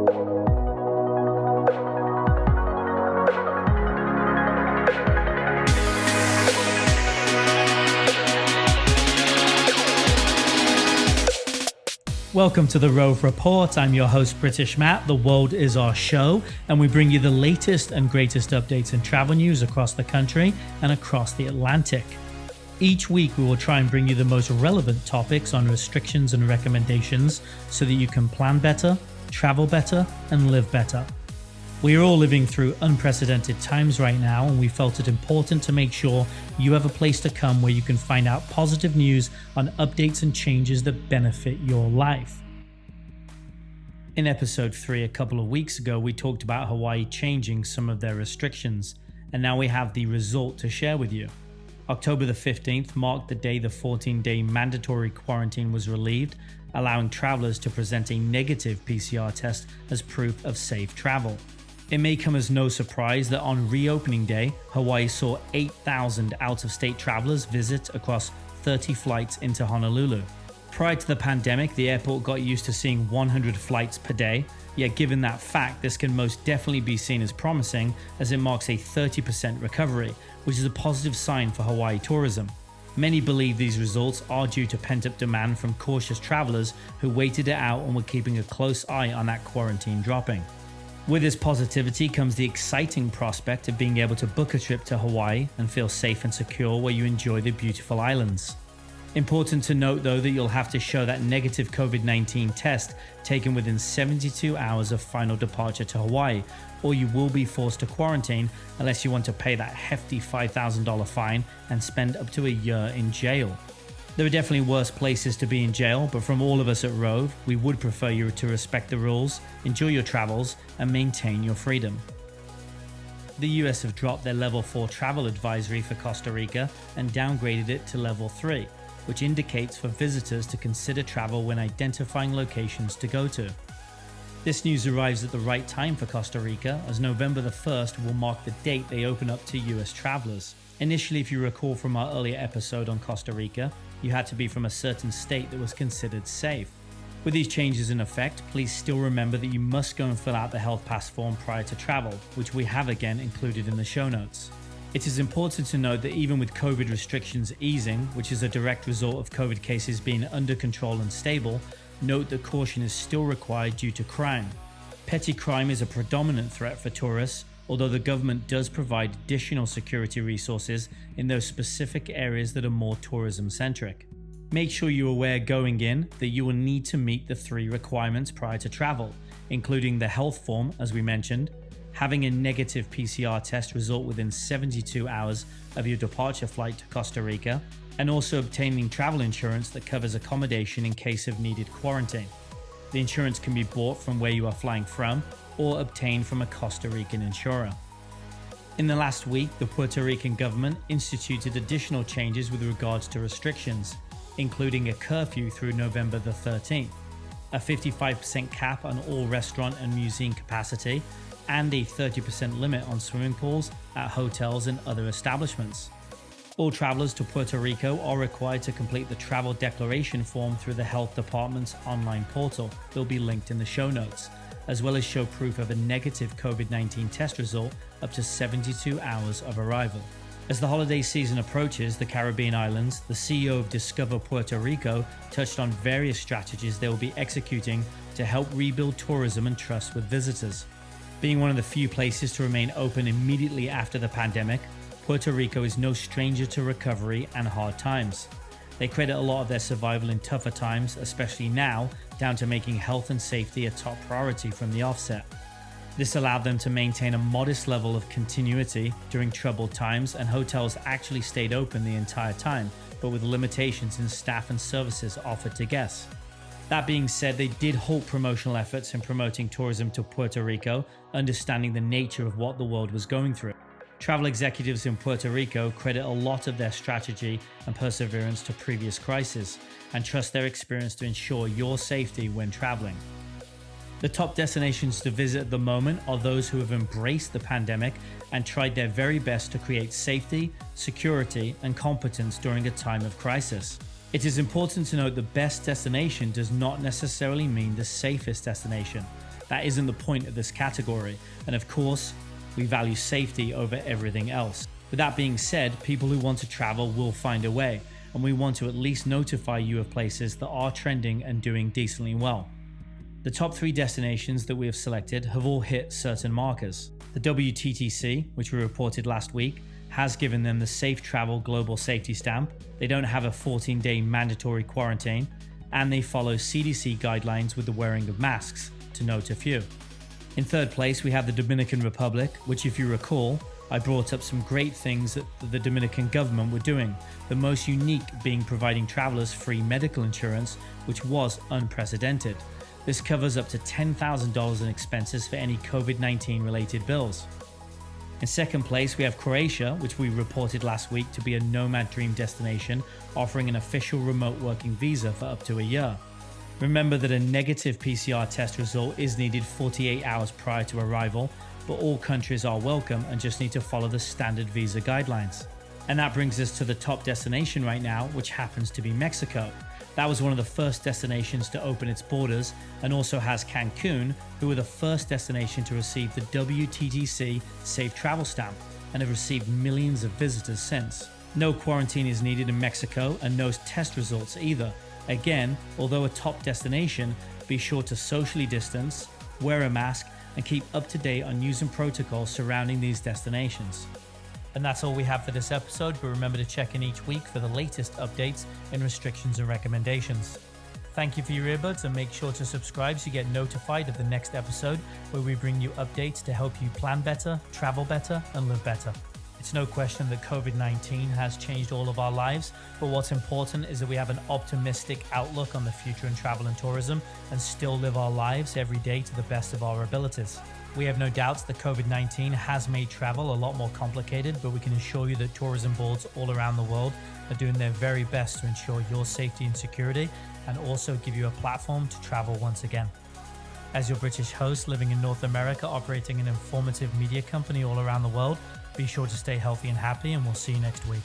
Welcome to the Rove Report. I'm your host, British Matt. The world is our show, and we bring you the latest and greatest updates and travel news across the country and across the Atlantic. Each week, we will try and bring you the most relevant topics on restrictions and recommendations so that you can plan better, travel better, and live better. We are all living through unprecedented times right now, and we felt it important to make sure you have a place to come where you can find out positive news on updates and changes that benefit your life. In episode 3 a couple of weeks ago, we talked about Hawaii changing some of their restrictions, and now we have the result to share with you. October the 15th marked the day the 14-day mandatory quarantine was relieved, allowing travelers to present a negative PCR test as proof of safe travel. It may come as no surprise that on reopening day, Hawaii saw 8,000 out-of-state travelers visit across 30 flights into Honolulu. Prior to the pandemic, the airport got used to seeing 100 flights per day, yet given that fact, this can most definitely be seen as promising as it marks a 30% recovery, which is a positive sign for Hawaii tourism. Many believe these results are due to pent-up demand from cautious travelers who waited it out and were keeping a close eye on that quarantine dropping. With this positivity comes the exciting prospect of being able to book a trip to Hawaii and feel safe and secure where you enjoy the beautiful islands. Important to note though that you'll have to show that negative COVID-19 test taken within 72 hours of final departure to Hawaii, or you will be forced to quarantine unless you want to pay that hefty $5,000 fine and spend up to a year in jail. There are definitely worse places to be in jail, but from all of us at Rove, we would prefer you to respect the rules, enjoy your travels, and maintain your freedom. The US have dropped their Level 4 travel advisory for Costa Rica and downgraded it to Level 3, which indicates for visitors to consider travel when identifying locations to go to. This news arrives at the right time for Costa Rica, as November the 1st will mark the date they open up to US travelers. Initially, if you recall from our earlier episode on Costa Rica, you had to be from a certain state that was considered safe. With these changes in effect, please still remember that you must go and fill out the health pass form prior to travel, which we have again included in the show notes. It is important to note that even with COVID restrictions easing, which is a direct result of COVID cases being under control and stable, note that caution is still required due to crime. Petty crime is a predominant threat for tourists, although the government does provide additional security resources in those specific areas that are more tourism-centric. Make sure you're aware going in that you will need to meet the 3 requirements prior to travel, including the health form, as we mentioned, having a negative PCR test result within 72 hours of your departure flight to Costa Rica, and also obtaining travel insurance that covers accommodation in case of needed quarantine. The insurance can be bought from where you are flying from or obtained from a Costa Rican insurer. In the last week, the Puerto Rican government instituted additional changes with regards to restrictions, including a curfew through November the 13th, a 55% cap on all restaurant and museum capacity, and a 30% limit on swimming pools at hotels and other establishments. All travelers to Puerto Rico are required to complete the travel declaration form through the health department's online portal that will be linked in the show notes, as well as show proof of a negative COVID-19 test result up to 72 hours of arrival. As the holiday season approaches the Caribbean islands, the CEO of Discover Puerto Rico touched on various strategies they will be executing to help rebuild tourism and trust with visitors. Being one of the few places to remain open immediately after the pandemic, Puerto Rico is no stranger to recovery and hard times. They credit a lot of their survival in tougher times, especially now, down to making health and safety a top priority from the offset. This allowed them to maintain a modest level of continuity during troubled times, and hotels actually stayed open the entire time, but with limitations in staff and services offered to guests. That being said, they did halt promotional efforts in promoting tourism to Puerto Rico, understanding the nature of what the world was going through. Travel executives in Puerto Rico credit a lot of their strategy and perseverance to previous crises, and trust their experience to ensure your safety when traveling. The top destinations to visit at the moment are those who have embraced the pandemic and tried their very best to create safety, security, and competence during a time of crisis. It is important to note the best destination does not necessarily mean the safest destination. That isn't the point of this category, and of course, we value safety over everything else. With that being said, people who want to travel will find a way, and we want to at least notify you of places that are trending and doing decently well. The top 3 destinations that we have selected have all hit certain markers. The WTTC, which we reported last week, has given them the Safe Travel Global Safety Stamp. They don't have a 14-day mandatory quarantine, and they follow CDC guidelines with the wearing of masks, to note a few. In third place, we have the Dominican Republic, which, if you recall, I brought up some great things that the Dominican government were doing, the most unique being providing travelers free medical insurance, which was unprecedented. This covers up to $10,000 in expenses for any COVID-19 related bills. In second place, we have Croatia, which we reported last week to be a nomad dream destination, offering an official remote working visa for up to a year. Remember that a negative PCR test result is needed 48 hours prior to arrival, but all countries are welcome and just need to follow the standard visa guidelines. And that brings us to the top destination right now, which happens to be Mexico. That was one of the first destinations to open its borders, and also has Cancun, who were the first destination to receive the WTTC Safe Travel Stamp and have received millions of visitors since. No quarantine is needed in Mexico and no test results either. Again, although a top destination, be sure to socially distance, wear a mask, and keep up to date on news and protocols surrounding these destinations. And that's all we have for this episode, but remember to check in each week for the latest updates in restrictions and recommendations. Thank you for your earbuds, and make sure to subscribe so you get notified of the next episode, where we bring you updates to help you plan better, travel better, and live better. It's no question that COVID-19 has changed all of our lives, but what's important is that we have an optimistic outlook on the future in travel and tourism and still live our lives every day to the best of our abilities. We have no doubts that COVID-19 has made travel a lot more complicated, but we can assure you that tourism boards all around the world are doing their very best to ensure your safety and security, and also give you a platform to travel once again. As your British host living in North America, operating an informative media company all around the world, be sure to stay healthy and happy, and we'll see you next week.